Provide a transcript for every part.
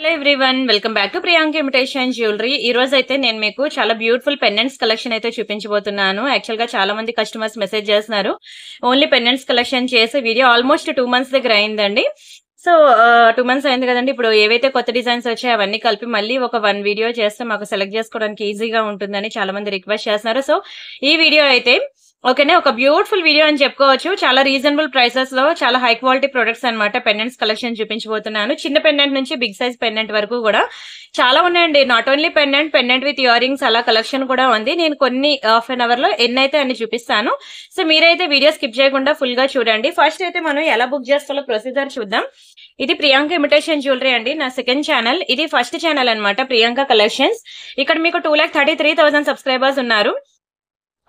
Hello everyone, welcome back to Priyanka imitation jewellery. ఈ రోజు అయితే నేను మీకు చాలా బ్యూటిఫుల్ పెండెంట్స్ కలెక్షన్ అయితే చూపించబోతున్నాను. యాక్చువల్ గా చాలా మంది కస్టమర్స్ మెసేజ్ చేస్తున్నారు, ఓన్లీ పెండెంట్స్ కలెక్షన్ చేసే వీడియో ఆల్మోస్ట్ 2 months దగ్గర అయిందండి. సో 2 months అయింది కదండి. ఇప్పుడు ఏవైతే కొత్త డిజైన్స్ వచ్చాయో అవన్నీ కలిపి మళ్ళీ ఒక 1 వీడియో చేస్తే మాకు సెలెక్ట్ చేసుకోవడానికి ఈజీగా ఉంటుందని చాలా మంది రిక్వెస్ట్ చేస్తున్నారు. సో ఈ వీడియో అయితే ఓకేనే, ఒక బ్యూటిఫుల్ వీడియో అని చెప్పుకోవచ్చు. చాలా రీజనబుల్ ప్రైసెస్ లో చాలా హై క్వాలిటీ ప్రొడక్ట్స్ అన్నమాట. పెండెంట్స్ కలెక్షన్ చూపించబోతున్నాను. చిన్న పెండెంట్ నుంచి బిగ్ సైజ్ పెండెంట్ వరకు కూడా చాలా ఉన్నాయండి. Not only pendant with ear rings అలా కలెక్షన్ కూడా ఉంది. నేను కొన్ని హాఫ్ అన్ అవర్ లో ఎన్నైతే అన్ని చూపిస్తాను. సో మీరైతే వీడియో స్కిప్ చేయకుండా ఫుల్ గా చూడండి. ఫస్ట్ అయితే మనం ఎలా బుక్ చేసుకోవాలో ప్రొసీజర్ చూద్దాం. ఇది ప్రియాంక ఇమిటేషన్ జ్యువెలరీ అండి, నా సెకండ్ ఛానల్. ఇది ఫస్ట్ ఛానల్ అన్నమాట, ప్రియాంక కలెక్షన్స్. ఇక్కడ మీకు 2,33,000 సబ్స్క్రైబర్స్ ఉన్నారు.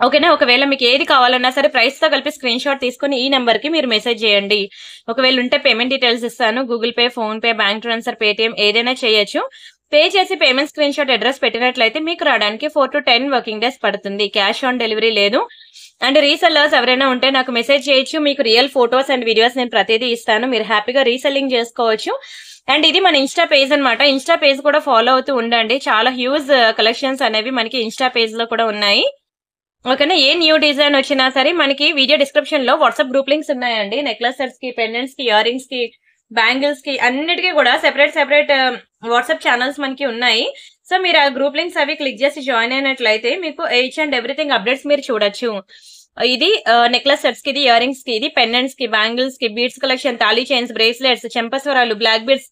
ఓకేనా. ఒకవేళ మీకు ఏది కావాలన్నా సరే ప్రైస్ తో కలిపి స్క్రీన్ షాట్ తీసుకుని ఈ నెంబర్ కి మీరు మెసేజ్ చేయండి. ఒకవేళ ఉంటే పేమెంట్ డీటెయిల్స్ ఇస్తాను. Google pay, phone pay, bank transfer, Paytm ఏదైనా చేయొచ్చు. పే చేసి పేమెంట్ స్క్రీన్ షాట్ అడ్రస్ పెట్టినట్లయితే మీకు రావడానికి 4 to 10 వర్కింగ్ డేస్ పడుతుంది. క్యాష్ ఆన్ డెలివరీ లేదు. అండ్ రీసెల్లర్స్ ఎవరైనా ఉంటే నాకు మెసేజ్ చేయొచ్చు. మీకు రియల్ ఫోటోస్ అండ్ వీడియోస్ నేను ప్రతిదీ ఇస్తాను. మీరు హ్యాపీగా రీసెల్లింగ్ చేసుకోవచ్చు. అండ్ ఇది మన ఇన్స్టా పేజ్ అనమాట. ఇన్స్టా పేజ్ కూడా ఫాలో అవుతూ ఉండండి. చాలా హ్యూజ్ కలెక్షన్స్ అనేవి మనకి ఇన్స్టా పేజ్ లో కూడా ఉన్నాయి. ఓకేనా. ఏ న్యూ డిజైన్ వచ్చినా సరే మనకి వీడియో డిస్క్రిప్షన్ లో వాట్సాప్ గ్రూప్ లింక్స్ ఉన్నాయండి. నెక్లెస్ సెట్స్ కి, పెండెంట్స్ కి, ఇయర్ రింగ్స్ కి, బ్యాంగిల్స్ కి అన్నిటికీ కూడా సెపరేట్ వాట్సాప్ ఛానల్స్ మనకి ఉన్నాయి. సో మీరు ఆ గ్రూప్ లింక్స్ అవి క్లిక్ చేసి జాయిన్ అయినట్లయితే మీకు ఈచ్ అండ్ ఎవ్రీథింగ్ అప్డేట్స్ మీరు చూడొచ్చు. ఇది నెక్లెస్ సెట్స్ కి, ఇది ఇయర్ రింగ్స్ కి, ఇది పెండెంట్స్ కి, బ్యాంగిల్స్ కి, బీడ్స్ కలెక్షన్, తాళీ చైన్స్, బ్రేస్లెట్స్, చెంపస్వరాలు, బ్లాక్ బీడ్స్,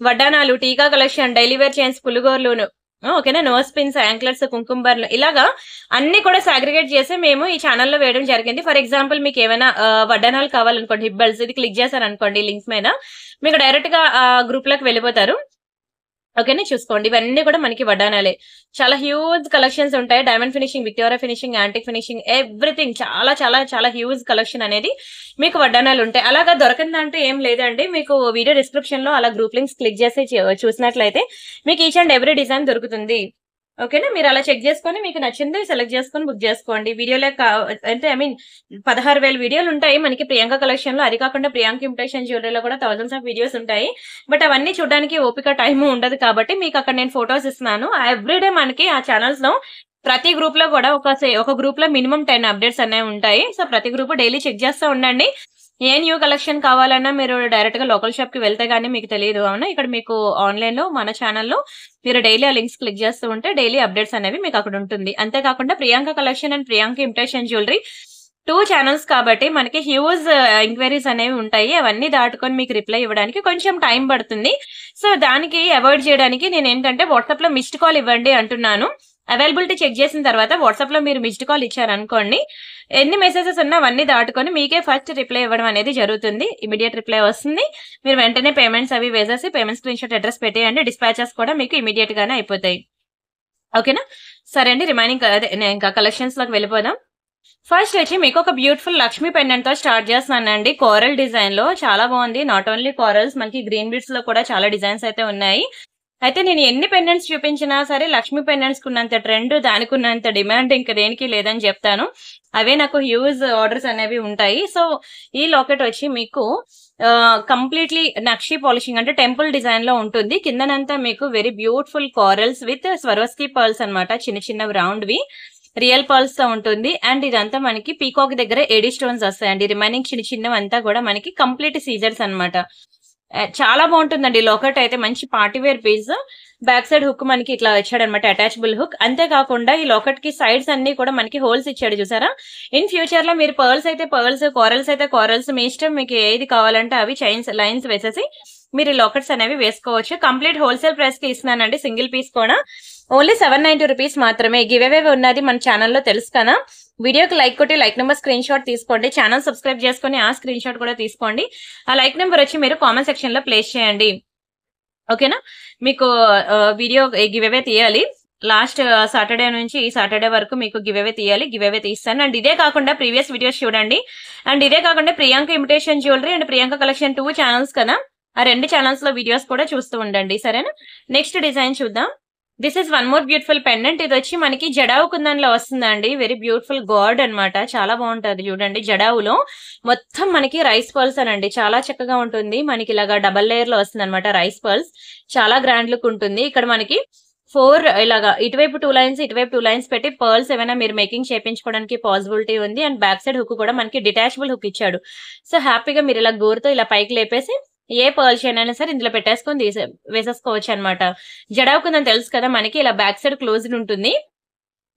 వడ్డానాలు, టీకా కలెక్షన్, డైలీ వేర్ చైన్స్, పులుగోర్లు, ఓకేనా, నోస్ పిన్స్, యాంక్లెట్స్, కుంకుంబర్లు, ఇలాగా అన్ని కూడా సాగ్రిగేట్ చేసి మేము ఈ ఛానల్లో వేయడం జరిగింది. ఫర్ ఎగ్జాంపుల్ మీకు ఏమైనా వడ్డానాలు కావాలనుకోండి, హిబ్బల్స్, ఇది క్లిక్ చేశారనుకోండి లింక్స్ మీద, మీకు డైరెక్ట్ గా గ్రూప్ లోకి వెళ్ళిపోతారు. ఓకేనా. చూసుకోండి, ఇవన్నీ కూడా మనకి వడ్డానాలే. చాలా హ్యూజ్ కలెక్షన్స్ ఉంటాయి. Diamond finishing, Victoria finishing, antique finishing, everything చాలా చాలా చాలా హ్యూజ్ కలెక్షన్ అనేది మీకు వడ్డానాలు ఉంటాయి. అలాగా దొరకందంటూ ఏం లేదండి. మీకు వీడియో డిస్క్రిప్షన్ లో అలా గ్రూప్ లింక్స్ క్లిక్ చేసి చూసినట్లయితే మీకు ఈచ్ అండ్ ఎవ్రీ డిజైన్ దొరుకుతుంది. ఓకేనా. మీరు అలా చెక్ చేసుకొని మీకు నచ్చింది సెలెక్ట్ చేసుకొని బుక్ చేసుకోండి. వీడియోలో అంటే 16,000 వీడియోలు ఉంటాయి మనకి ప్రియాంక కలెక్షన్ లో. అది కాకుండా ప్రియాంక ఇమిటేషన్ జ్యువెలరీలో కూడా thousands of వీడియోస్ ఉంటాయి. బట్ అవన్నీ చూడడానికి ఓపిక టైం ఉండదు కాబట్టి మీకు అక్కడ నేను ఫొటోస్ ఇస్తున్నాను. ఎవ్రీడే మనకి ఆ ఛానల్స్ లో ప్రతి గ్రూప్ లో కూడా ఒక గ్రూప్ లో మినిమం 10 అప్డేట్స్ అనేవి ఉంటాయి. సో ప్రతి గ్రూప్ డైలీ చెక్ చేస్తూ ఉండండి. ఏ న్యూ కలెక్షన్ కావాలన్నా మీరు డైరెక్ట్ గా లోకల్ షాప్ కి వెళ్తే గానీ మీకు తెలియదు. అవునా, ఇక్కడ మీకు ఆన్లైన్ లో మన ఛానల్లో మీరు డైలీ ఆ లింక్స్ క్లిక్ చేస్తూ ఉంటే డైలీ అప్డేట్స్ అనేవి మీకు అక్కడ ఉంటుంది. అంతేకాకుండా Priyanka collection and Priyanka imitation jewellery 2 channels కాబట్టి మనకి హ్యూజ్ ఎంక్వైరీస్ అనేవి ఉంటాయి. అవన్నీ దాటుకొని మీకు రిప్లై ఇవ్వడానికి కొంచెం టైం పడుతుంది. సో దానికి అవాయిడ్ చేయడానికి నేను ఏంటంటే వాట్సాప్ లో మిస్డ్ కాల్ ఇవ్వండి అంటున్నాను. అవైలబిలిటీ చెక్ చేసిన తర్వాత వాట్సాప్ లో మీరు మిస్డ్ కాల్ ఇచ్చారనుకోండి, ఎన్ని మెసేజెస్ ఉన్నా అవన్నీ దాటుకొని మీకే ఫస్ట్ రిప్లై ఇవ్వడం అనేది జరుగుతుంది. ఇమీడియట్ రిప్లై వస్తుంది. మీరు వెంటనే పేమెంట్స్ అవి వేసేసి పేమెంట్ స్క్రీన్ షాట్ అడ్రస్ పెట్టేయండి. డిస్పాచెస్ కూడా మీకు ఇమీడియట్ గానే అయిపోతాయి. ఓకేనా. సరే అండి, రిమైనింగ్ ఇంకా కలెక్షన్స్ లోకి వెళ్ళిపోదాం. ఫస్ట్ వచ్చి మీకు ఒక బ్యూటిఫుల్ లక్ష్మీ పెండెంట్ తో స్టార్ట్ చేస్తున్నానండి. కోరల్ డిజైన్ లో చాలా బాగుంది. నాట్ ఓన్లీ కోరల్స్, మనకి గ్రీన్ బీడ్స్ లో కూడా చాలా డిజైన్స్ అయితే ఉన్నాయి. అయితే నేను ఎన్ని పెండెంట్స్ చూపించినా సరే లక్ష్మీ పెండెంట్స్ కున్నంత ట్రెండ్, దానికి ఉన్నంత డిమాండ్ ఇంకా దేనికి లేదని చెప్తాను. అవే నాకు హ్యూజ్ ఆర్డర్స్ అనేవి ఉంటాయి. సో ఈ లాకెట్ వచ్చి మీకు కంప్లీట్లీ నక్షి పాలిషింగ్ అంటే టెంపుల్ డిజైన్ లో ఉంటుంది. కిందనంతా మీకు very beautiful corals with Swarovski pearls అనమాట. చిన్న చిన్న రౌండ్ వి రియల్ పర్ల్స్ తో ఉంటుంది. అండ్ ఇదంతా మనకి పీకాక్ దగ్గర ఎడీ స్టోన్స్ వస్తాయండి. రిమైనింగ్ చిన్న చిన్నవంతా కూడా మనకి కంప్లీట్ సీజర్స్ అనమాట. చాలా బాగుంటుందండి లాకెట్ అయితే. మంచి party wear piece. Back side hook మనకి ఇట్లా వచ్చాడనమాట, అటాచబుల్ హుక్. అంతేకాకుండా ఈ లాకెట్ కి సైడ్స్ అన్ని కూడా మనకి హోల్స్ ఇచ్చాడు చూసారా. ఇన్ ఫ్యూచర్ లో మీరు పర్ల్స్ అయితే పర్ల్స్, కోరల్స్ అయితే కోరల్స్, మీ ఇష్టం, మీకు ఏది కావాలంటే అవి చైన్స్ లైన్స్ వేసేసి మీరు ఈ లాకెట్స్ అనేవి వేసుకోవచ్చు. కంప్లీట్ హోల్సేల్ ప్రైస్ కి ఇస్తున్నానండి. సింగిల్ పీస్ కూడా ఓన్లీ 790 రూపీస్ మాత్రమే. గివ్ అవే ఉన్నది మన ఛానల్లో తెలుసు కదా. వీడియోకి లైక్ కొట్టి లైక్ నెంబర్ స్క్రీన్ షాట్ తీసుకోండి. ఛానల్ సబ్స్క్రైబ్ చేసుకుని ఆ స్క్రీన్ షాట్ కూడా తీసుకోండి. ఆ లైక్ నెంబర్ వచ్చి మీరు కామెంట్ సెక్షన్ లో ప్లేస్ చేయండి. ఓకేనా. మీకు వీడియో గివ్ అవే తీయాలి. లాస్ట్ సాటర్డే నుంచి ఈ సాటర్డే వరకు మీకు గివ్ అవే తీయాలి. గివ్ అవే తీస్తాను. అండ్ ఇదే కాకుండా ప్రీవియస్ వీడియోస్ చూడండి. అండ్ ఇదే కాకుండా Priyanka imitation jewellery and Priyanka collection 2 channels కదా, ఆ 2 ఛానల్స్ లో వీడియోస్ కూడా చూస్తూ ఉండండి. సరేనా. నెక్స్ట్ డిజైన్ చూద్దాం. This is one more beautiful pendant. ఇది వచ్చి మనకి జడావు కుందన్లో వస్తుందండి. వెరీ బ్యూటిఫుల్ గాడ్ అన్నమాట. చాలా బాగుంటది చూడండి. జడావులో మొత్తం మనకి రైస్ పర్ల్స్ అనండి. చాలా చక్కగా ఉంటుంది. మనకి ఇలాగా డబల్ లేయర్ లో వస్తుంది అనమాట రైస్ పర్ల్స్. చాలా గ్రాండ్ లుక్ ఉంటుంది. ఇక్కడ మనకి 4 ఇలాగా ఇటువైపు 2 లైన్స్, ఇటువైపు 2 లైన్స్ పెట్టి పర్ల్స్ ఏమైనా మీరు మేకింగ్ చేయించుకోవడానికి పాసిబిలిటీ ఉంది. అండ్ బ్యాక్ సైడ్ హుక్ కూడా మనకి డిటాచబుల్ హుక్ ఇచ్చాడు. సో హ్యాపీగా మీరు ఇలా గోరుతో ఇలా పైకి లేపేసి ఏ పర్ల్ చైన్ అయినా సరే ఇందులో పెట్టేసుకొని వేసేసుకోవచ్చు అనమాట. జడావు కుందని తెలుసు కదా మనకి, ఇలా బ్యాక్ సైడ్ క్లోజ్డ్ ఉంటుంది.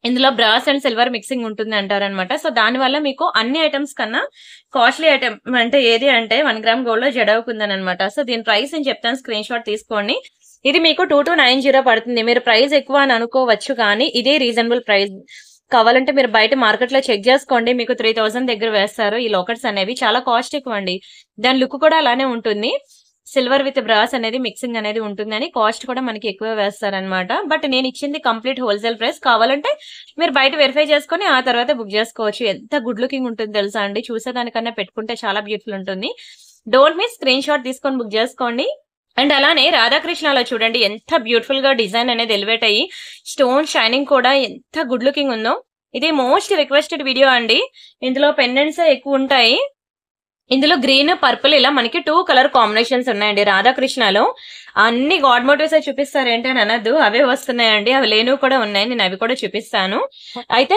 ఇందులో బ్రాస్ అండ్ సిల్వర్ మిక్సింగ్ ఉంటుంది అంటారనమాట. సో దాని వల్ల మీకు అన్ని ఐటమ్స్ కన్నా కాస్ట్లీ ఐటమ్ అంటే ఏది అంటే 1 గ్రామ్ గోల్డ్ లో జడావు కుందన్ అనమాట. సో దీని ప్రైస్ నేను చెప్తాను, స్క్రీన్ షాట్ తీసుకోండి. ఇది మీకు 2290 పడుతుంది. మీరు ప్రైస్ ఎక్కువ అని అనుకోవచ్చు, కానీ ఇదే రీజనబుల్ ప్రైస్. కావాలంటే మీరు బయట మార్కెట్ లో చెక్ చేసుకోండి, మీకు 3000 దగ్గర వేస్తారు. ఈ లాకెట్స్ అనేవి చాలా కాస్ట్ ఎక్కువ అండి. దాని లుక్ కూడా అలానే ఉంటుంది. సిల్వర్ విత్ బ్రాస్ అనేది మిక్సింగ్ అనేది ఉంటుందని కాస్ట్ కూడా మనకి ఎక్కువ వేస్తారనమాట. బట్ నేను ఇచ్చింది కంప్లీట్ హోల్సేల్ ప్రైస్. కావాలంటే మీరు బయట వెరిఫై చేసుకుని ఆ తర్వాత బుక్ చేసుకోవచ్చు. ఎంత గుడ్ లుకింగ్ ఉంటుంది తెలుసా అండి. చూసేదానికన్నా పెట్టుకుంటే చాలా బ్యూటిఫుల్ ఉంటుంది. డోంట్ మిస్, స్క్రీన్ షాట్ తీసుకొని బుక్ చేసుకోండి. అండ్ అలానే రాధాకృష్ణలో చూడండి ఎంత బ్యూటిఫుల్ గా డిజైన్ అనేది ఎలివేట్ అయ్యి స్టోన్ షైనింగ్ కూడా ఎంత గుడ్ లుకింగ్ ఉందో. ఇది మోస్ట్ రిక్వెస్టెడ్ వీడియో అండి. ఇందులో పెండెంట్స్ ఎక్కువ ఉంటాయి. ఇందులో గ్రీన్, పర్పుల్ ఇలా మనకి 2 కలర్ కాంబినేషన్స్ ఉన్నాయండి. రాధాకృష్ణలో అన్ని గాడ్ మోటివ్స్ చూపిస్తారు ఏంటి అని అనద్దు, అవే వస్తున్నాయండి. అవి లేనివి కూడా ఉన్నాయి, నేను అవి కూడా చూపిస్తాను. అయితే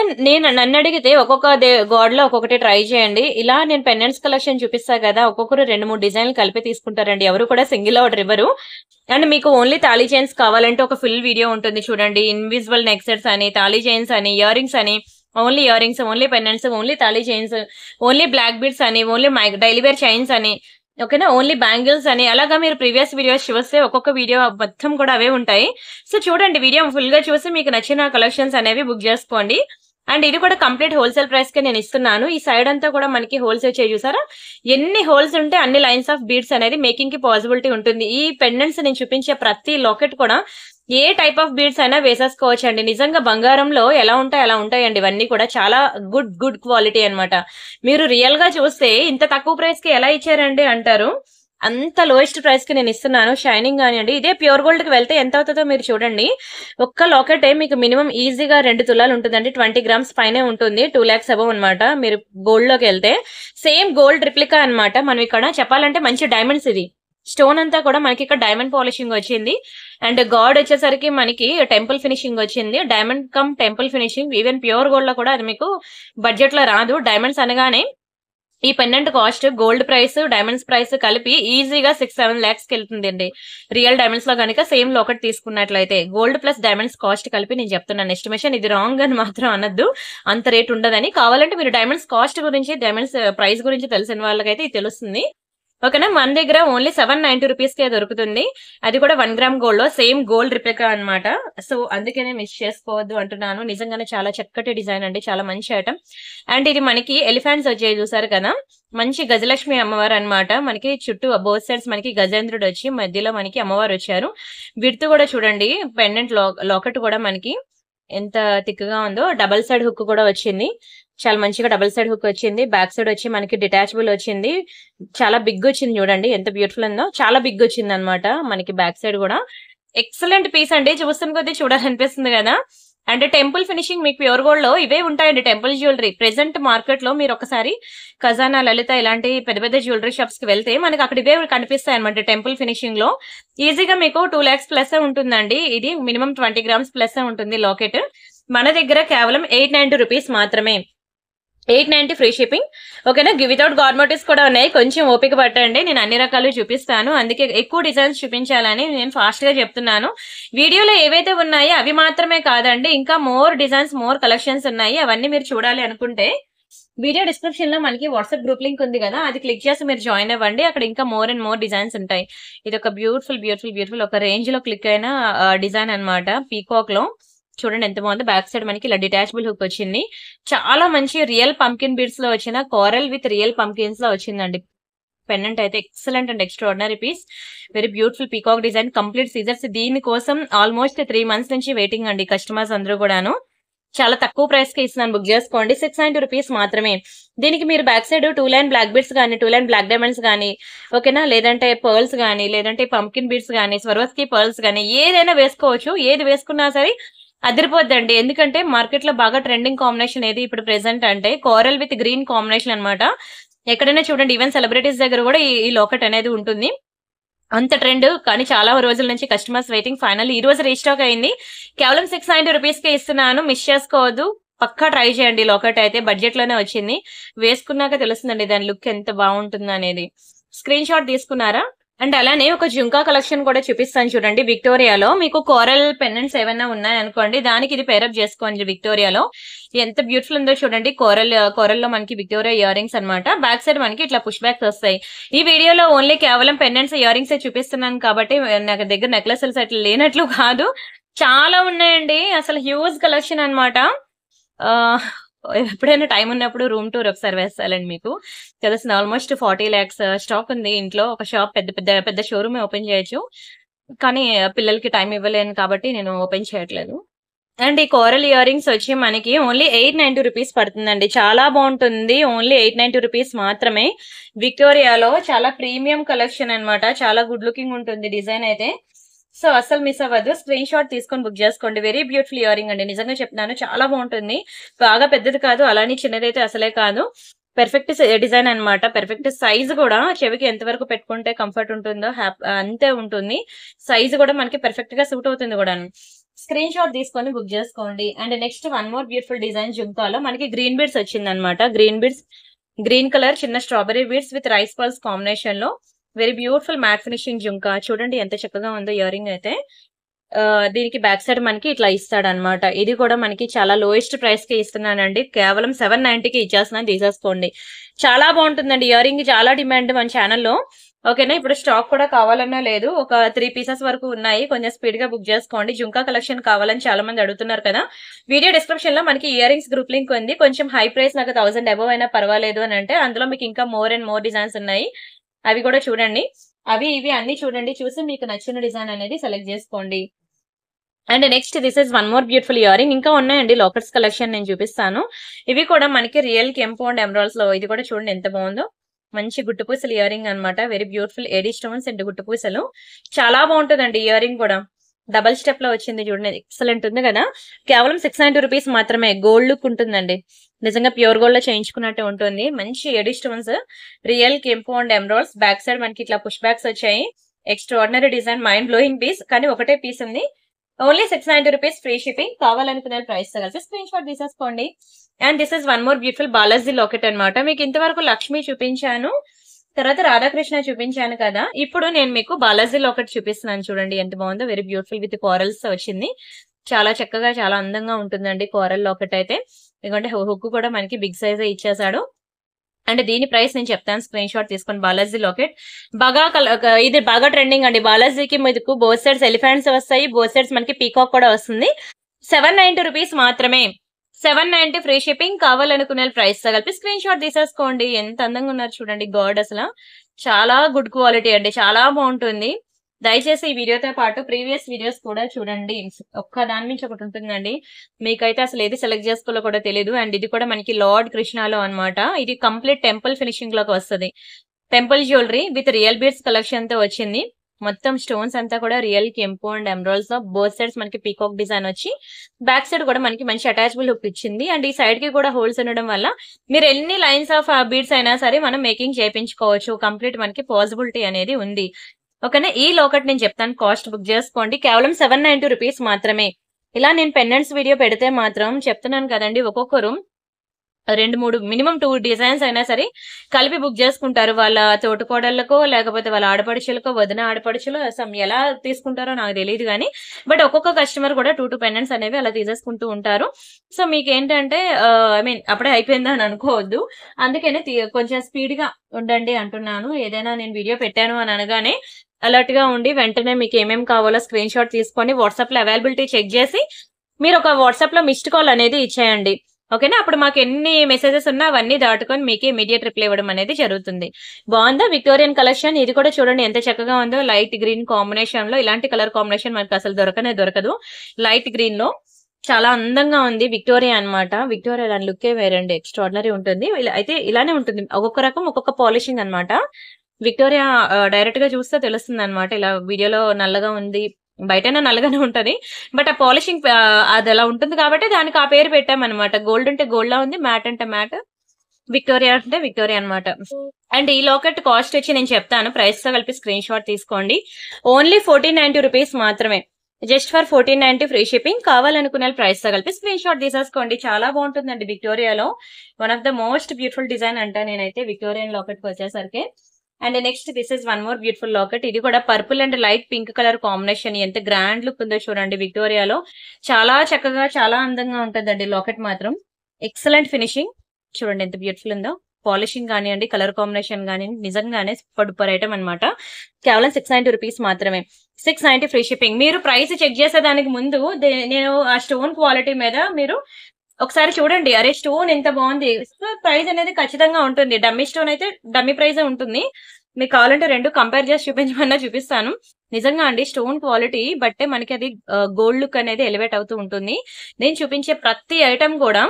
నన్ను అడిగితే ఒక్కొక్క గాడ్ లో ఒక్కొక్కటి ట్రై చేయండి. ఇలా నేను పెండెంట్స్ కలెక్షన్ చూపిస్తా కదా, ఒక్కొక్కరు 2-3 డిజైన్లు కలిపి తీసుకుంటారండి. ఎవరు కూడా సింగిల్ ఆర్డర్ ఇవ్వరు. అండ్ మీకు ఓన్లీ తాళీ చైన్స్ కావాలంటే ఒక ఫుల్ వీడియో ఉంటుంది చూడండి. ఇన్విజిబుల్ నెక్ సెట్స్ అని, తాళీ చైన్స్ అని, ఇయర్ రింగ్స్ అని, only earrings, only pendants, only thali chains, only black beads అని, ఓన్లీ డైలీ వేర్ చైన్స్ అని, ఓకేనా, ఓన్లీ బ్యాంగిల్స్ అని, అలాగా మీరు ప్రీవియస్ వీడియోస్ చూస్తే ఒక్కొక్క వీడియో మొత్తం కూడా అవే ఉంటాయి. సో చూడండి, వీడియో ఫుల్ గా చూసి మీకు నచ్చిన కలెక్షన్స్ అనేవి బుక్ చేసుకోండి. అండ్ ఇది కూడా కంప్లీట్ హోల్సేల్ ప్రైస్ కే నేను ఇస్తున్నాను. ఈ సైడ్ అంతా కూడా మనకి హోల్స్ వచ్చే చూసారా, ఎన్ని హోల్స్ ఉంటే అన్ని లైన్స్ ఆఫ్ బీడ్స్ అనేది మేకింగ్ కి పాసిబిలిటీ ఉంటుంది. ఈ పెండెంట్స్ నేను చూపించే ప్రతి లాకెట్ కూడా ఏ టైప్ ఆఫ్ బీడ్స్ అయినా వేసేసుకోవచ్చు అండి. నిజంగా బంగారంలో ఎలా ఉంటాయి అలా ఉంటాయండి. ఇవన్నీ కూడా చాలా గుడ్ క్వాలిటీ అన్నమాట. మీరు రియల్ గా చూస్తే ఇంత తక్కువ ప్రైస్ కి ఎలా ఇచ్చారండి అంటారు. అంత లోయెస్ట్ ప్రైస్ కి నేను ఇస్తున్నాను. షైనింగ్ కానివ్వండి. ఇదే ప్యూర్ గోల్డ్ కి వెళ్తే ఎంత అవుతుందో మీరు చూడండి. ఒక్క లాకెట్ మీకు మినిమం ఈజీగా 2 తులాలు ఉంటుందండి. 20 గ్రామ్స్ పైనే ఉంటుంది. 2 lakhs అబౌవ్ అనమాట. మీరు గోల్డ్ లోకి వెళ్తే సేమ్ గోల్డ్ రిప్లికా అనమాట. మనం ఇక్కడ చెప్పాలంటే మంచి డైమండ్స్. ఇది స్టోన్ అంతా కూడా మనకి ఇక్కడ డైమండ్ పాలిషింగ్ వచ్చింది. అండ్ గాడ్ వచ్చేసరికి మనకి టెంపుల్ ఫినిషింగ్ వచ్చింది. Diamond come temple finishing. Even pure gold లో కూడా అది మీకు బడ్జెట్ లో రాదు. డైమండ్స్ అనగానే ఈ pendant cost gold price, diamonds price కలిపి ఈజీగా 6-7 lakhs కి వెళ్తుందండి. రియల్ డైమండ్స్ లో కనుక సేమ్ లోకెట్ తీసుకున్నట్లయితే గోల్డ్ ప్లస్ డైమండ్స్ కాస్ట్ కలిపి నేను చెప్తున్నాను ఎస్టిమేషన్. ఇది రాంగ్ అని మాత్రం అనద్దు, అంత రేట్ ఉండదని. కావాలంటే మీరు డైమండ్స్ కాస్ట్ గురించి, డైమండ్స్ ప్రైస్ గురించి తెలిసిన వాళ్ళకైతే ఇది తెలుస్తుంది. ఓకేనా. మన దగ్గర ఓన్లీ 790 రూపీస్ కే దొరుకుతుంది. అది కూడా 1 గ్రామ్ గోల్డ్ లో సేమ్ గోల్డ్ రిప్లికా అనమాట. సో అందుకనే మిస్ చేసుకోవద్దు అంటున్నాను. నిజంగానే చాలా చక్కటి డిజైన్ అండి, చాలా మంచి ఐటమ్. అండ్ ఇది మనకి ఎలిఫెంట్స్ వచ్చాయి చూసారు కదా, మంచి గజలక్ష్మి అమ్మవారు అనమాట. మనకి చుట్టూ బోత్ సైడ్స్ మనకి గజేంద్రుడు వచ్చి మధ్యలో మనకి అమ్మవారు వచ్చారు. విడ్త్ కూడా చూడండి, పెండెంట్ లాకెట్ కూడా మనకి ఎంత థిక్ గా ఉందో. డబల్ సైడ్ హుక్ కూడా వచ్చింది. చాలా మంచిగా డబుల్ సైడ్ హుక్ వచ్చింది. బ్యాక్ సైడ్ వచ్చి మనకి డిటాచబుల్ వచ్చింది. చాలా బిగ్ వచ్చింది చూడండి, ఎంత బ్యూటిఫుల్ ఉందో. చాలా బిగ్ వచ్చింది అనమాట మనకి బ్యాక్ సైడ్ కూడా. ఎక్సలెంట్ పీస్ అండి. చూస్తున్న కొద్దీ చూడాలనిపిస్తుంది కదా. అండ్ టెంపుల్ ఫినిషింగ్ మీకు ప్యూర్ గోల్డ్ లో ఇవే ఉంటాయండి. టెంపుల్ జ్యువెలరీ ప్రెసెంట్ మార్కెట్ లో మీరు ఒకసారి ఖజానా, లలిత ఇలాంటి పెద్ద పెద్ద జ్యువెలరీ షాప్స్ కి వెళ్తే మనకి అక్కడ ఇవే కనిపిస్తాయి అనమాట. టెంపుల్ ఫినిషింగ్ లో ఈజీగా మీకు 2 lakhs ప్లస్ ఉంటుందండి. ఇది మినిమం 20 grams ప్లస్ ఉంటుంది లాకెట్. మన దగ్గర కేవలం 890 రూపీస్ మాత్రమే. 890 ఫ్రీ షిప్పింగ్. ఓకేనా. వితౌట్ గాడ్ మోటివ్స్ కూడా ఉన్నాయి. కొంచెం ఓపిక పట్టండి, నేను అన్ని రకాలు చూపిస్తాను. అందుకే ఎక్కువ డిజైన్స్ చూపించాలని నేను ఫాస్ట్ గా చెప్తున్నాను. వీడియోలో ఏవైతే ఉన్నాయో అవి మాత్రమే కాదండి, ఇంకా మోర్ డిజైన్స్, మోర్ కలెక్షన్స్ ఉన్నాయి. అవన్నీ మీరు చూడాలి అనుకుంటే వీడియో డిస్క్రిప్షన్ లో మనకి వాట్సాప్ గ్రూప్ లింక్ ఉంది కదా, అది క్లిక్ చేసి మీరు జాయిన్ అవ్వండి. అక్కడ ఇంకా మోర్ అండ్ మోర్ డిజైన్స్ ఉంటాయి. ఇది ఒక బ్యూటిఫుల్ ఒక రేంజ్ లో క్లిక్ అయిన డిజైన్ అనమాట. పీకాక్ లో చూడండి ఎంత బాగుంది. బ్యాక్ సైడ్ మనకి ఇలా డిటాచబుల్ హుక్ వచ్చింది. చాలా మంచి రియల్ పంకిన్ బీడ్స్ లో వచ్చిన కోరల్ విత్ రియల్ పంకిన్స్ లో వచ్చిందండి. పెండెంట్ అయితే excellent and extraordinary piece. Very beautiful peacock design, complete సీజర్స్. దీనికోసం ఆల్మోస్ట్ 3 months నుంచి వెయిటింగ్ అండి కస్టమర్స్ అందరూ కూడాను. చాలా తక్కువ ప్రైస్ కి ఇస్తున్నాను, బుక్ చేసుకోండి. 690 రూపీస్ మాత్రమే. దీనికి మీరు back side 2 line black beads కానీ 2 లైన్ బ్లాక్ డైమండ్స్ కానీ, ఓకేనా, లేదంటే పర్ల్స్ కానీ, లేదంటే పంకిన్ బీడ్స్ కానీ, స్వరోస్కి పర్ల్స్ కానీ ఏదైనా వేసుకోవచ్చు. ఏది వేసుకున్నా సరే అదిరిపోద్దండి. ఎందుకంటే మార్కెట్ లో బాగా ట్రెండింగ్ కాంబినేషన్ ఏది ఇప్పుడు ప్రెసెంట్ అంటే కోరల్ విత్ గ్రీన్ కాంబినేషన్ అన్నమాట. ఎక్కడైనా చూడండి, ఈవెన్ సెలబ్రిటీస్ దగ్గర కూడా ఈ లోకెట్ అనేది ఉంటుంది. అంత ట్రెండ్, కానీ చాలా రోజుల నుంచి కస్టమర్స్ వెయిటింగ్. ఫైనల్ ఈ రోజు రీస్టాక్ అయింది. కేవలం 690 రూపీస్ కి ఇస్తున్నాను, మిస్ చేసుకోవద్దు. పక్కా ట్రై చేయండి. లోకెట్ అయితే బడ్జెట్ లోనే వచ్చింది. వేసుకున్నాక తెలుస్తుందండి దాని లుక్ ఎంత బాగుంటుంది అనేది. స్క్రీన్ షాట్ తీసుకున్నారా? అండ్ అలానే ఒక జుంకా కలెక్షన్ కూడా చూపిస్తాను చూడండి. విక్టోరియాలో మీకు కోరల్ పెండెంట్స్ ఏమైనా ఉన్నాయనుకోండి, దానికి ఇది పేరప్ చేసుకోండి. విక్టోరియాలో ఎంత బ్యూటిఫుల్ ఉందో చూడండి. కోరల్ లో మనకి విక్టోరియా ఇయర్ రింగ్స్ అనమాట. బ్యాక్ సైడ్ మనకి ఇట్లా పుష్ బ్యాక్స్ వస్తాయి. ఈ వీడియోలో ఓన్లీ కేవలం పెండెంట్స్ ఇయర్ రింగ్స్ చూపిస్తున్నాను కాబట్టి నాకు దగ్గర నెక్లెసెస్ అట్లా లేనట్లు కాదు, చాలా ఉన్నాయండి. అసలు హ్యూజ్ కలెక్షన్ అనమాట. ఎప్పుడైనా టైం ఉన్నప్పుడు రూమ్ టూర్ ఒకసారి వేస్తానండి. మీకు తెలుస్తుంది, ఆల్మోస్ట్ 40 lakhs స్టాక్ ఉంది ఇంట్లో. ఒక షాప్ పెద్ద షోరూమ్ ఓపెన్ చేయొచ్చు, కానీ పిల్లలకి టైం ఇవ్వలేను కాబట్టి నేను ఓపెన్ చేయట్లేదు. అండ్ ఈ కోరల్ ఇయర్ రింగ్స్ వచ్చి మనకి ఓన్లీ 890 రూపీస్ పడుతుందండి. చాలా బాగుంటుంది. ఓన్లీ 890 రూపీస్ మాత్రమే. విక్టోరియాలో చాలా ప్రీమియం కలెక్షన్ అన్నమాట. చాలా గుడ్ లుకింగ్ ఉంటుంది డిజైన్ అయితే. సో అసలు మిస్ అవ్వద్దు. స్క్రీన్ షాట్ తీసుకొని బుక్ చేసుకోండి. వెరీ బ్యూటిఫుల్ ఇయర్ రింగ్ అండి, నిజంగా చెప్తున్నాను. చాలా బాగుంటుంది. బాగా పెద్దది కాదు, అలానే చిన్నదైతే అసలే కాదు. పెర్ఫెక్ట్ డిజైన్ అన్నమాట. పెర్ఫెక్ట్ సైజ్ కూడా, చెవికి ఎంతవరకు పెట్టుకుంటే కంఫర్ట్ ఉంటుందో అంతే ఉంటుంది. సైజ్ కూడా మనకి పెర్ఫెక్ట్ గా సూట్ అవుతుంది కూడా. స్క్రీన్ షాట్ తీసుకొని బుక్ చేసుకోండి. And next one more beautiful design జుంకాలో మనకి గ్రీన్ బీడ్స్ వచ్చింది అనమాట. గ్రీన్ కలర్ చిన్న strawberry beads with rice pulse combination లో very beautiful matte finishing jhumka. చూడండి ఎంత చక్కగా ఉందో ఇయర్ రింగ్ అయితే. దీనికి బ్యాక్ సైడ్ మనకి ఇట్లా ఇస్తాడు అనమాట. ఇది కూడా మనకి చాలా లోయెస్ట్ ప్రైస్ కి ఇస్తున్నానండి. కేవలం 790కి ఇచ్చేస్తున్నాను, తీసేసుకోండి. చాలా బాగుంటుందండి ఇయర్ రింగ్, చాలా డిమాండ్ మన ఛానల్లో. ఓకేనా, ఇప్పుడు స్టాక్ కూడా కావాలన్నా లేదు, ఒక 3 పీసెస్ వరకు ఉన్నాయి. కొంచెం స్పీడ్ గా బుక్ చేసుకోండి. జుంకా కలెక్షన్ కావాలని చాలా మంది అడుగుతున్నారు కదా. వీడియో డిస్క్రిప్షన్ లో మనకి ఇయర్ రింగ్స్ గ్రూప్ లింక్ ఉంది. కొంచెం హై ప్రైస్, నాకు 1000 అబవ్ అయినా పర్వాలేదు అని అంటే అందులో మీకు ఇంకా మోర్ అండ్ మోర్ డిజైన్స్ ఉన్నాయి. అవి కూడా చూడండి. అవి ఇవి అన్ని చూడండి. చూసి మీకు నచ్చిన డిజైన్ అనేది సెలెక్ట్ చేసుకోండి. And next this is one more beautiful ear ring. ఇంకా ఉన్నాయండి లాకెట్స్ కలెక్షన్, నేను చూపిస్తాను. ఇవి కూడా మనకి రియల్ కెంపు అండ్ ఎమరాల్డ్స్ లో. ఇది కూడా చూడండి ఎంత బాగుందో. మంచి గుట్టుపూసలు ఇయర్ రింగ్ అనమాట. Very beautiful AD stones and గుట్టుపూసలు. చాలా బాగుంటుందండి ఇయర్ రింగ్ కూడా. డబల్ స్టెప్ లో వచ్చింది చూడండి, ఎక్సలెంట్ ఉంది కదా. కేవలం 690 రూపీస్ మాత్రమే. గోల్డ్ లుక్ ఉంటుందండి, నిజంగా ప్యూర్ గోల్డ్ లో చేయించుకున్నట్టు ఉంటుంది. మంచి ఏడీ స్టోన్స్, రియల్ కెంపు అండ్ ఎమరాల్డ్స్. బ్యాక్ సైడ్ మనకి ఇట్లా పుష్ బ్యాక్స్ వచ్చాయి. Extraordinary design, mind blowing piece. కానీ ఒకటే పీస్ ఉంది. Only 690 rupees, free shipping. కావాలనుకునే ప్రైస్ కలిసి స్క్రీన్ షాట్ తీసేసుకోండి. And this is one more beautiful Balaji locket అనమాట. మీకు ఇంతవరకు లక్ష్మి చూపించాను, తర్వాత రాధాకృష్ణ చూపించాను కదా. ఇప్పుడు నేను మీకు బాలాజీ లాకెట్ చూపిస్తున్నాను. చూడండి ఎంత బాగుందో. వెరీ బ్యూటిఫుల్ విత్ కోరల్స్ వచ్చింది. చాలా చక్కగా, చాలా అందంగా ఉంటుందండి కోరల్ లాకెట్ అయితే. ఎందుకంటే హుక్ కూడా మనకి బిగ్ సైజ్ ఇచ్చేసాడు. అండ్ దీని ప్రైస్ నేను చెప్తాను, స్క్రీన్ షాట్ తీసుకొని. బాలాజీ లాకెట్ ఇది బాగా ట్రెండింగ్ అండి. బాలాజీకి మీకు బోత్ సైడ్స్ ఎలిఫెంట్స్ వస్తాయి, బోత్ సైడ్స్ మనకి పీకాక్ కూడా వస్తుంది. 790 రూపీస్ మాత్రమే. 790 ఫ్రీ షిప్పింగ్. కావాలనుకునే ప్రైస్ తో కలిపి స్క్రీన్ షాట్ తీసేసుకోండి. ఎంత అందంగా ఉన్నారు చూడండి. గాడ్ అసలు చాలా గుడ్ క్వాలిటీ అండి, చాలా బాగుంటుంది. దయచేసి ఈ వీడియోతో పాటు ప్రీవియస్ వీడియోస్ కూడా చూడండి. ఒక్క దాని నుంచి ఒకటి ఉంటుందండి. మీకైతే అసలు ఏది సెలెక్ట్ చేసుకోవాలో కూడా తెలియదు. అండ్ ఇది కూడా మనకి లార్డ్ కృష్ణాలో అన్నమాట. ఇది కంప్లీట్ టెంపుల్ ఫినిషింగ్ లోకి వస్తుంది. Temple jewellery with real beads collection తో వచ్చింది. మొత్తం స్టోన్స్ అంతా కూడా రియల్ కెంపు అండ్ ఎమరాల్డ్స్ లో. బోత్ సైడ్స్ మనకి పీకాక్ డిజైన్ వచ్చి, బ్యాక్ సైడ్ కూడా మనకి మంచి అటాచబుల్ హుక్ ఇచ్చింది. అండ్ ఈ సైడ్ కి కూడా హోల్స్ ఉండడం వల్ల మీరు ఎన్ని లైన్స్ ఆఫ్ బీడ్స్ అయినా సరే మనం మేకింగ్ చేయించుకోవచ్చు. కంప్లీట్ మనకి పాసిబిలిటీ అనేది ఉంది. ఓకేనా, ఈ లాకెట్ నేను చెప్తాను, కాస్ట్ బుక్ చేసుకోండి. కేవలం 790 రూపీస్ మాత్రమే. ఇలా నేను పెండెంట్స్ వీడియో పెడితే మాత్రం చెప్తున్నాను కదండి, ఒక్కొక్కరు 2-3 మినిమం 2 డిజైన్స్ అయినా సరే కలిపి బుక్ చేసుకుంటారు. వాళ్ళ తోటికోడళ్ళకో లేకపోతే వాళ్ళ ఆడపడుచులకో, వదిన ఆడపడుచులో ఎలా తీసుకుంటారో నాకు తెలియదు కానీ, బట్ ఒక్కొక్క కస్టమర్ కూడా 2 పెండెంట్స్ అనేవి అలా తీసేసుకుంటూ ఉంటారు. సో మీకు ఏంటంటే అప్పుడే అయిపోయిందా అని అనుకోవద్దు. అందుకనే కొంచెం స్పీడ్ గా ఉండండి అంటున్నాను. ఏదైనా నేను వీడియో పెట్టాను అని అనగానే అలర్ట్ గా ఉండి వెంటనే మీకు ఏమేమి కావాలో స్క్రీన్ షాట్ తీసుకొని వాట్సాప్ లో అవైలబిలిటీ చెక్ చేసి మీరు ఒక వాట్సాప్ లో మిస్డ్ కాల్ అనేది ఇచ్చేయండి. ఓకేనా, అప్పుడు మాకు ఎన్ని మెసేజెస్ ఉన్నా అవన్నీ దాటుకొని మీకు ఇమీడియట్ రిప్లై ఇవ్వడం అనేది జరుగుతుంది. బాగుందా విక్టోరియన్ కలెక్షన్? ఇది కూడా చూడండి ఎంత చక్కగా ఉందో. లైట్ గ్రీన్ కాంబినేషన్ లో. ఇలాంటి కలర్ కాంబినేషన్ మనకు అసలు దొరకదు. లైట్ గ్రీన్ లో చాలా అందంగా ఉంది. విక్టోరియా అన్నమాట. విక్టోరియా దాని లుక్కే వేరండి. ఎక్స్ట్రార్డినరీ ఉంటుంది. అయితే ఇలానే ఉంటుంది. ఒక్కొక్క రకం ఒక్కొక్క పాలిషింగ్ అన్నమాట. విక్టోరియా డైరెక్ట్ గా చూస్తే తెలుస్తుంది అనమాట. ఇలా వీడియోలో నల్లగా ఉంది, బయటైనా నల్లగానే ఉంటది. బట్ ఆ పాలిషింగ్ అది అలా ఉంటుంది కాబట్టి దానికి ఆ పేరు పెట్టామన్నమాట. గోల్డ్ అంటే గోల్డ్ లా ఉంది, మ్యాట్ అంటే మ్యాట్, విక్టోరియా అంటే విక్టోరియా అన్నమాట. అండ్ ఈ లాకెట్ కాస్ట్ వచ్చి నేను చెప్తాను, ప్రైస్ తో కలిపి స్క్రీన్ షాట్ తీసుకోండి. ఓన్లీ 1490 రూపీస్ మాత్రమే. Just for 1490 free shipping. కావాలనుకునే ప్రైస్ తో కలిపి స్క్రీన్ షాట్ తీసేసుకోండి. చాలా బాగుంటుందండి విక్టోరియాలో. One of the most beautiful design అంట నేనైతే విక్టోరియన్ లాకెట్ కి వచ్చేసరికి. And next this is one more beautiful locket. ఇది కూడా purple and light pink colour combination. ఎంత గ్రాండ్ లుక్ ఉందో చూడండి. విక్టోరియాలో చాలా చక్కగా చాలా అందంగా ఉంటుందండి లాకెట్ మాత్రం. ఎక్సలెంట్ ఫినిషింగ్ చూడండి ఎంత బ్యూటిఫుల్ ఉందో. పాలిషింగ్ కానివ్వండి, కలర్ కాంబినేషన్ కానివ్వండి, నిజంగానే సూపర్ ఐటమ్ అనమాట. కేవలం 690 రూపీస్ మాత్రమే. 690 ఫ్రీ షిప్పింగ్. మీరు ప్రైస్ చెక్ చేసేదానికి ముందు నేను ఆ స్టోన్ క్వాలిటీ మీద మీరు ఒకసారి చూడండి. అరే స్టోన్ ఎంత బాగుంది. ప్రైస్ అనేది ఖచ్చితంగా ఉంటుంది. డమ్మీ స్టోన్ అయితే డమ్మీ ప్రైస్ ఉంటుంది. మీకు కావాలంటే రెండు కంపేర్ చేసి చూపించమన్నా చూపిస్తాను. నిజంగా అండి స్టోన్ క్వాలిటీ బట్టే మనకి అది గోల్డ్ లుక్ అనేది ఎలివేట్ అవుతూ ఉంటుంది. నేను చూపించే ప్రతి ఐటమ్ కూడా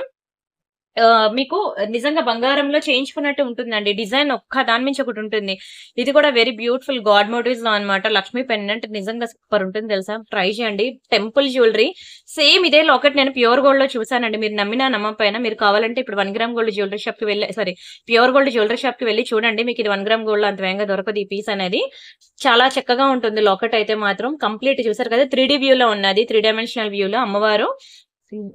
మీకు నిజంగా బంగారంలో చేయించుకున్నట్టు ఉంటుందండి. డిజైన్ ఒక్క దాని నుంచి ఒకటి ఉంటుంది. ఇది కూడా వెరీ బ్యూటిఫుల్ గాడ్ మోటివ్స్ లో అనమాట. లక్ష్మీ పెండెంట్ నిజంగా సూపర్ ఉంటుంది తెలుసా. ట్రై చేయండి. టెంపుల్ జ్యువెలరీ సేమ్ ఇదే లాకెట్ నేను ప్యూర్ గోల్డ్ లో చూసానండి. మీరు నమ్మినా నమ్మకపోయినా మీరు కావాలంటే ఇప్పుడు 1 గ్రామ్ గోల్డ్ జ్యువెలరీ షాప్ కి వెళ్ళి ప్యూర్ గోల్డ్ జ్యువెలరీ షాప్ కి వెళ్ళి చూడండి. మీకు ఇది 1 గ్రామ్ గోల్డ్ అంత వేగంగా దొరకదు. ఈ పీస్ అనేది చాలా చక్కగా ఉంటుంది. లాకెట్ అయితే మాత్రం కంప్లీట్ చూసారు కదా. 3D వ్యూ లో ఉన్నది. 3 డైమెన్షనల్ వ్యూ లో అమ్మవారు.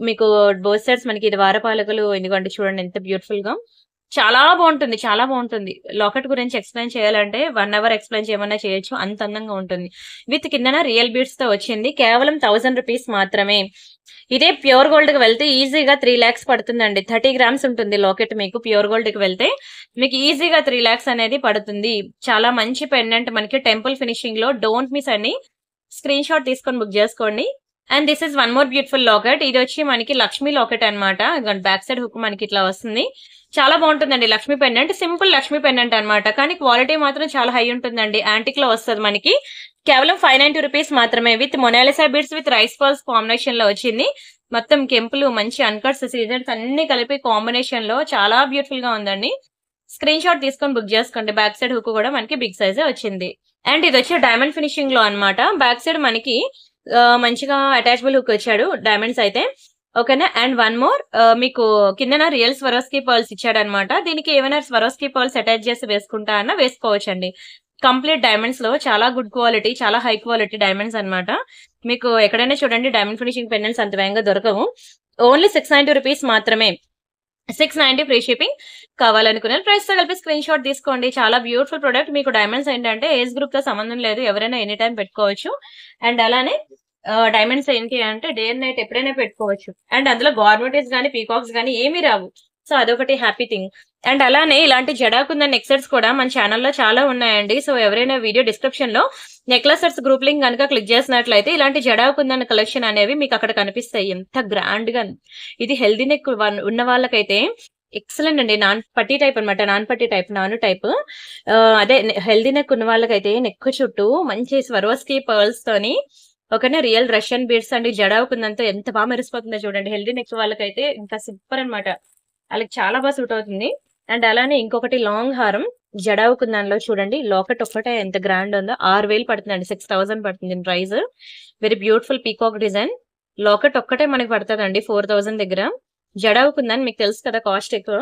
మీకు బోత్ సైడ్స్ మనకి ఇది వారపాలకులు. ఎందుకంటే చూడండి ఎంత బ్యూటిఫుల్ గా చాలా బాగుంటుంది. చాలా బాగుంటుంది. లాకెట్ గురించి ఎక్స్ప్లెయిన్ చేయాలంటే 1 అవర్ ఎక్స్ప్లెయిన్ చేయమన్నా చేయొచ్చు. అంత అందంగా ఉంటుంది. విత్ కిందన రియల్ బీడ్స్ తో వచ్చింది. కేవలం 1000 రూపీస్ మాత్రమే. ఇదే ప్యూర్ గోల్డ్ కి వెళ్తే ఈజీగా 3 lakhs పడుతుందండి. 30 grams ఉంటుంది లాకెట్. మీకు ప్యూర్ గోల్డ్ కి వెళ్తే మీకు ఈజీగా 3 lakhs అనేది పడుతుంది. చాలా మంచి పెండెంట్ మనకి టెంపుల్ ఫినిషింగ్ లో. డోంట్ మిస్ అని స్క్రీన్ షాట్ తీసుకొని బుక్ చేసుకోండి. And this is one more beautiful locket. ఇది వచ్చి మనకి లక్ష్మీ లాకెట్ అనమాట. బ్యాక్ సైడ్ హుక్ మనకి ఇట్లా వస్తుంది. చాలా బాగుంటుందండి. Lakshmi pendant simple Lakshmi pendant అనమాట. కానీ క్వాలిటీ మాత్రం చాలా హై ఉంటుందండి. యాంటిక్ లో వస్తుంది మనకి. కేవలం 590 రూపీస్ మాత్రమే. With Mona Lisa beads with rice pearls combination లో వచ్చింది. మొత్తం కెంపులు మంచి అన్కట్స్ సీజన్స్ అన్ని కలిపి కాంబినేషన్ లో చాలా బ్యూటిఫుల్ గా ఉందండి. స్క్రీన్ షాట్ తీసుకొని బుక్ చేసుకోండి. బ్యాక్ సైడ్ హుక్ కూడా మనకి బిగ్ సైజే వచ్చింది. అండ్ ఇది వచ్చి డైమండ్ ఫినిషింగ్ లో అనమాట. బ్యాక్ సైడ్ మనకి మంచిగా అటాచబుల్ హుక్ వచ్చాడు డైమండ్స్ అయితే. ఓకేనా. అండ్ వన్ మోర్ మీకు కిందన రియల్ స్వరోస్కీ పర్ల్స్ ఇచ్చాడు అనమాట. దీనికి ఏమైనా స్వరోస్కీ పర్ల్స్ అటాచ్ చేసి వేసుకుంటా అన్న వేసుకోవచ్చండి. కంప్లీట్ డైమండ్స్ లో చాలా గుడ్ క్వాలిటీ, చాలా హై క్వాలిటీ డైమండ్స్ అనమాట. మీకు ఎక్కడైనా చూడండి డైమండ్ ఫినిషింగ్ పెండెంట్స్ అంత వేగంగా దొరకవు. ఓన్లీ 690 రూపీస్ మాత్రమే. 690 ఫ్రీ షిప్పింగ్. కావాలనుకునే ప్రైస్ తో కలిపి స్క్రీన్ షాట్ తీసుకోండి. చాలా బ్యూటిఫుల్ ప్రొడక్ట్. మీకు డైమండ్స్ ఏంటంటే ఏజ్ గ్రూప్ తో సంబంధం లేదు. ఎవరైనా ఎనీ టైం పెట్టుకోవచ్చు. అండ్ అలానే డైమండ్స్ ఏంటి అంటే డే అండ్ నైట్ ఎప్పుడైనా పెట్టుకోవచ్చు. అండ్ అందులో గార్మెంట్స్ గానీ పీకాక్స్ గానీ ఏమీ రావు. సో అదొకటి హ్యాపీ థింగ్. అండ్ అలానే ఇలాంటి జడాకుందన్ నెక్ సెట్స్ కూడా మన ఛానల్లో చాలా ఉన్నాయండి. సో ఎవరైనా వీడియో డిస్క్రిప్షన్ లో నెక్లెస్ సెట్స్ గ్రూప్ లింక్ కనుక క్లిక్ చేసినట్లయితే ఇలాంటి జడాకుందన్ కలెక్షన్ అనేవి మీకు అక్కడ కనిపిస్తాయి. ఎంత గ్రాండ్ గా. ఇది హెల్దీ నెక్ ఉన్న వాళ్ళకైతే ఎక్సలెంట్ అండి. నాన్ పట్టి టైప్ అనమాట. నాను టైప్. అదే హెల్దీ నెక్ ఉన్న వాళ్ళకైతే నెక్ చుట్టూ మంచి స్వరోస్కీ పర్ల్స్ తోని ఒకనే రియల్ రష్యన్ బీడ్స్ అండి. జడాకుందంతో ఎంత బాగా మెరిసిపోతుందో చూడండి. హెల్దీ నెక్ వాళ్ళకైతే ఇంకా సూపర్ అనమాట. వాళ్ళకి చాలా బాగా సూట్ అవుతుంది. అండ్ అలానే ఇంకొకటి లాంగ్ హారం జడావుకుందానిలో చూడండి. లాకెట్ ఒక్కటే ఎంత గ్రాండ్ ఉందో. 6000 పడుతుందండి. 6000 పడుతుంది price. Very beautiful peacock design. Locket ఒక్కటే మనకి పడుతుందండి 4000 దగ్గర. జడావుకుందాని మీకు తెలుసు కదా కాస్ట్ ఎక్కువ.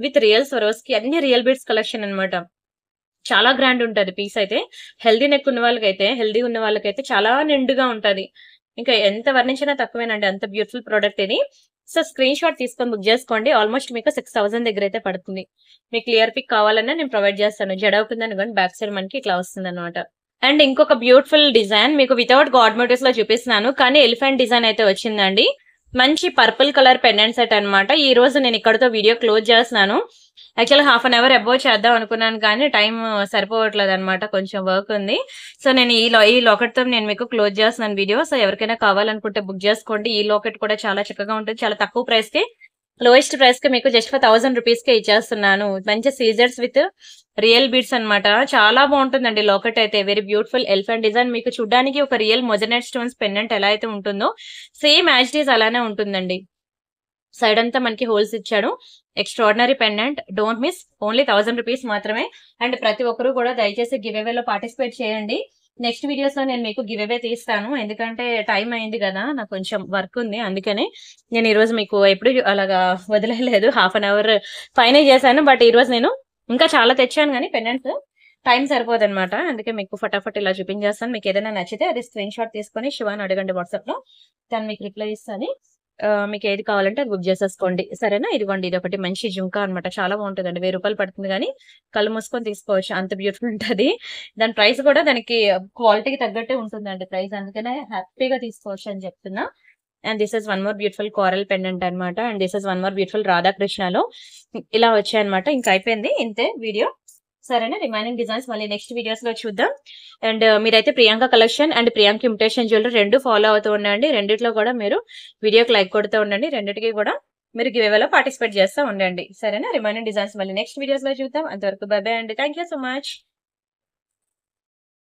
విత్ రియల్ స్వరోస్కి అన్ని రియల్ బీడ్స్ కలెక్షన్ అనమాట. చాలా గ్రాండ్ ఉంటది పీస్ అయితే. హెల్దీ నెక్ ఉన్న వాళ్ళకైతే చాలా నిండుగా ఉంటది. ఇంకా ఎంత వర్ణించినా తక్కువేనండి. అంత బ్యూటిఫుల్ ప్రోడక్ట్ ఇది. సో స్క్రీన్ షాట్ తీసుకొని బుక్ చేసుకోండి. ఆల్మోస్ట్ మీకు 6000 దగ్గర అయితే పడుతుంది. మీకు క్లియర్ పిక్ కావాలన్నా నేను ప్రొవైడ్ చేస్తాను. జడావుకుందని కానీ బ్యాక్ సైడ్ మనకి ఇట్లా వస్తుంది అనమాట. అండ్ ఇంకొక బ్యూటిఫుల్ డిజైన్ మీకు వితౌట్ గాడ్ మోటివ్స్ లో చూపిస్తున్నాను. కానీ ఎలిఫెంట్ డిజైన్ అయితే వచ్చిందండి. మంచి పర్పుల్ కలర్ పెండెంట్ సెట్ అనమాట. ఈ రోజు నేను ఇక్కడతో వీడియో క్లోజ్ చేస్తున్నాను. యాక్చువల్గా 1/2 అవర్ అబౌవ్ చేద్దాం అనుకున్నాను కానీ టైం సరిపోవట్లేదు అనమాట. కొంచెం వర్క్ ఉంది. సో నేను ఈ లాకెట్ తో నేను మీకు క్లోజ్ చేస్తున్నాను వీడియో. సో ఎవరికైనా కావాలనుకుంటే బుక్ చేసుకోండి. ఈ లాకెట్ కూడా చాలా చక్కగా ఉంటుంది. చాలా తక్కువ ప్రైస్ కి, లోయెస్ట్ ప్రైస్ కి మీకు జస్ట్ ఫర్ 1000 రూపీస్ కే ఇచ్చేస్తున్నాను. మంచి సీజర్స్ విత్ రియల్ బీడ్స్ అన్నమాట. చాలా బాగుంటుందండి లాకెట్ అయితే. Very beautiful elephant design. మీకు చూడడానికి ఒక రియల్ మొజనైట్ స్టోన్స్ పెండెంట్ ఎలా అయితే ఉంటుందో సేమ్ యాజ్ ఇట్ ఈస్ అలానే ఉంటుందండి. సైడ్ అంతా మనకి హోల్స్ ఇచ్చాడు. Extraordinary pendant. Don't miss. Only 1000 rupees మాత్రమే. అండ్ ప్రతి ఒక్కరు కూడా దయచేసి గివ్ అవే లో పార్టిసిపేట్ చేయండి. నెక్స్ట్ వీడియోస్ లో నేను మీకు గివ్ అవే తీస్తాను. ఎందుకంటే టైం అయింది కదా, నాకు కొంచెం వర్క్ ఉంది. అందుకని నేను ఈ రోజు మీకు ఎప్పుడు అలాగా వదిలేదు. హాఫ్ అన్ అవర్ పైనే చేశాను. బట్ ఈ రోజు నేను ఇంకా చాలా తెచ్చాను కానీ పెండెంట్స్ టైం సరిపోదు అనమాట. అందుకే మీకు ఫటాఫట్ ఇలా చూపించేస్తాను. మీకు ఏదైనా నచ్చితే అది స్క్రీన్ షాట్ తీసుకొని శివాని అడగండి వాట్సాప్ లో. తను మీకు రిప్లై ఇస్తాను. మీకు ఏది కావాలంటే అది బుక్ చేసేసుకోండి. సరేనా? ఇదిగోండి, ఇది ఒకటి మంచి జుంకా అనమాట. చాలా బాగుంటుందండి. 1000 రూపాయలు పడుతుంది కానీ కళ్ళు మూసుకొని తీసుకోవచ్చు, అంత బ్యూటిఫుల్ ఉంటది. దాని ప్రైస్ కూడా దానికి క్వాలిటీకి తగ్గట్టే ఉంటుందండి ప్రైస్. అందుకనే హ్యాపీగా తీసుకోవచ్చు అని చెప్తున్నా. And this is one more beautiful coral pendant అనమాట. And this is one more beautiful రాధాకృష్ణలో ఇలా వచ్చాయన్నమాట. ఇంకా అయిపోయింది ఇంతే వీడియో. సరేనా? రిమైనింగ్ డిజైన్స్ మళ్ళీ నెక్స్ట్ వీడియోస్ లో చూద్దాం. అండ్ మీరైతే Priyanka collection and Priyanka imitation jewellery రెండు ఫాలో అవుతూ ఉండండి. రెండిట్లో కూడా మీరు వీడియోకి లైక్ కొడుతూ ఉండండి. రెండిటికి కూడా మీరు గివ్ అవేలో పార్టిసిపేట్ చేస్తూ ఉండండి. సరేనా? రిమైనింగ్ డిజైన్స్ మళ్ళీ నెక్స్ట్ వీడియోస్ లో చూద్దాం. అంతవరకు బై బై అండి. Thank you so much.